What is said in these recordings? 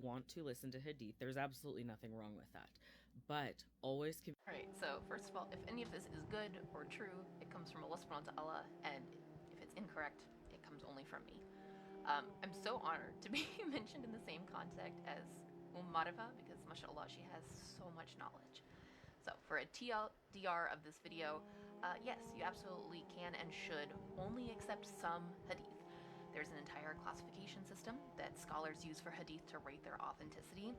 want to listen to Hadith, there's absolutely nothing wrong with that. But always keep... Alright, so first of all, if any of this is good or true, it comes from Allah subhanahu wa ta'ala, and if it's incorrect, it comes only from me. I'm so honored to be mentioned in the same context as Marifa, because mashallah, she has so much knowledge. So for a TLDR of this video, yes, you absolutely can and should only accept some hadith. There's an entire classification system that scholars use for hadith to rate their authenticity,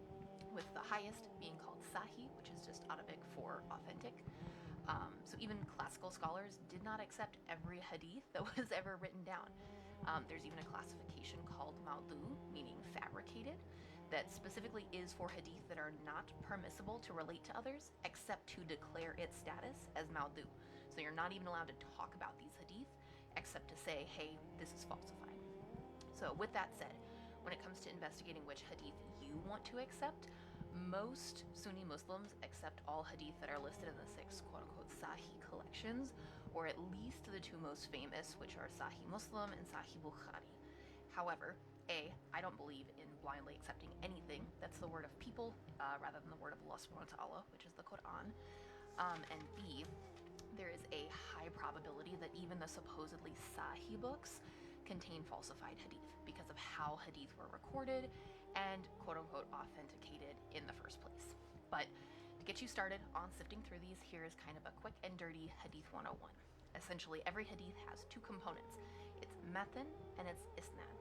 with the highest being called Sahih, which is just Arabic for authentic. So even classical scholars did not accept every hadith that was ever written down. There's even a classification called Maudu, meaning fabricated, that specifically is for hadith that are not permissible to relate to others, except to declare its status as Maudu. So you're not even allowed to talk about these hadith, except to say, hey, this is falsified. So with that said, when it comes to investigating which hadith you want to accept, most Sunni Muslims accept all hadith that are listed in the 6 quote-unquote Sahih collections, or at least the 2 most famous, which are Sahih Muslim and Sahih Bukhari. However, A, I don't believe in blindly accepting anything that's the word of people, rather than the word of Allah subhanahu wa ta'ala, which is the Quran. And B, there is a high probability that even the supposedly Sahih books contain falsified hadith because of how hadith were recorded and quote-unquote authenticated in the first place. But to get you started on sifting through these, here is kind of a quick and dirty hadith 101. Essentially, every hadith has 2 components. It's matan and it's isnad.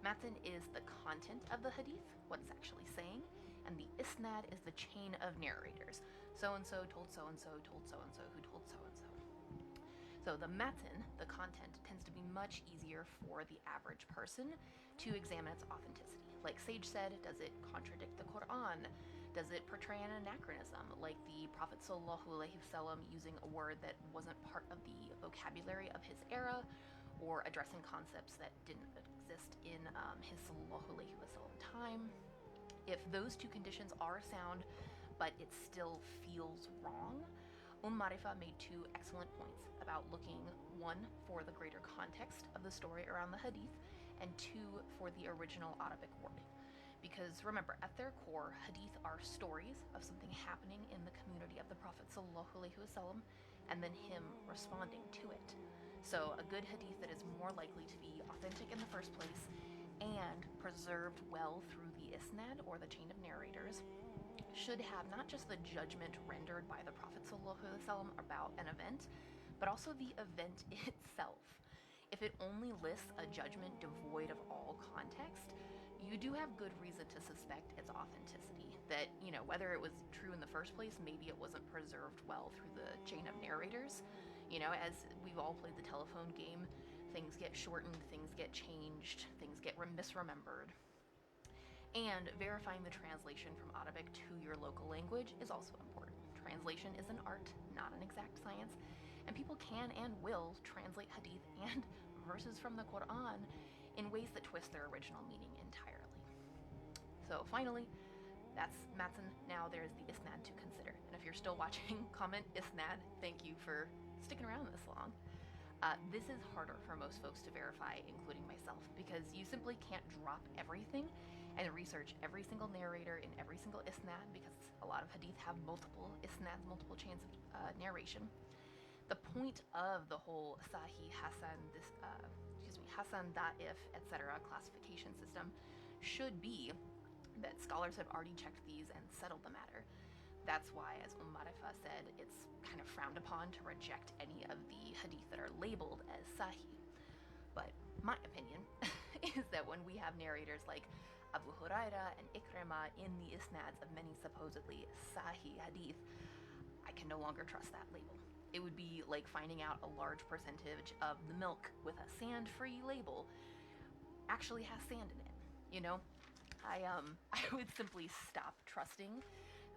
Matan is the content of the hadith, what it's actually saying, and the isnad is the chain of narrators. So-and-so told so-and-so, told so-and-so, who told so-and-so. So the matan, the content, tends to be much easier for the average person to examine its authenticity. Like Sage said, does it contradict the Quran? Does it portray an anachronism, like the Prophet ﷺ using a word that wasn't part of the vocabulary of his era, or addressing concepts that didn't exist in his ﷺ time? If those 2 conditions are sound, but it still feels wrong, Marifa made 2 excellent points about looking, 1, for the greater context of the story around the hadith, and 2, for the original Arabic wording. Because remember, at their core, hadith are stories of something happening in the community of the Prophet ﷺ, and then him responding to it. So a good hadith that is more likely to be authentic in the first place and preserved well through the isnad, or the chain of narrators, should have not just the judgment rendered by the Prophet ﷺ about an event, but also the event itself. If it only lists a judgment devoid of all context, you do have good reason to suspect its authenticity. That, you know, whether it was true in the first place, maybe it wasn't preserved well through the chain of narrators. You know, as we've all played the telephone game, things get shortened, things get changed, things get misremembered. And verifying the translation from Arabic to your local language is also important. Translation is an art, not an exact science, and people can and will translate hadith and verses from the Quran in ways that twist their original meaning entirely. So finally, that's matan. Now there's the isnad to consider. And if you're still watching, comment isnad. Thank you for sticking around this long. This is harder for most folks to verify, including myself, because you simply can't drop everything and research every single narrator in every single isnad, because a lot of hadith have multiple isnads, multiple chains of narration. The point of the whole Sahih, Hasan, Hasan, Da'if, etc. classification system should be that scholars have already checked these and settled the matter. That's why, as Marifa said, it's kind of frowned upon to reject any of the hadith that are labeled as Sahih. But my opinion is that when we have narrators like Abu Huraira and Ikrimah in the isnads of many supposedly Sahih hadith, I can no longer trust that label. It would be like finding out a large percentage of the milk with a sand-free label actually has sand in it, you know? I would simply stop trusting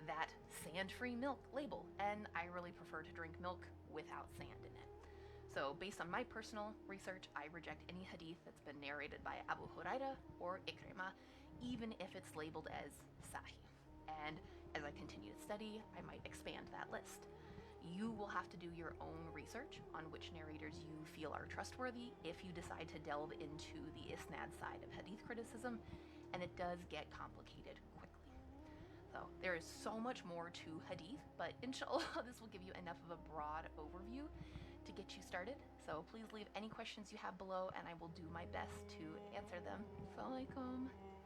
that sand-free milk label, and I really prefer to drink milk without sand in it. So based on my personal research, I reject any hadith that's been narrated by Abu Huraira or Ikrimah, even if it's labeled as Sahih. And as I continue to study, I might expand that list. You will have to do your own research on which narrators you feel are trustworthy if you decide to delve into the isnad side of hadith criticism, and it does get complicated quickly. So there is so much more to Hadith, but inshallah this will give you enough of a broad overview to get you started. So please leave any questions you have below and I will do my best to answer them. Assalamu alaikum.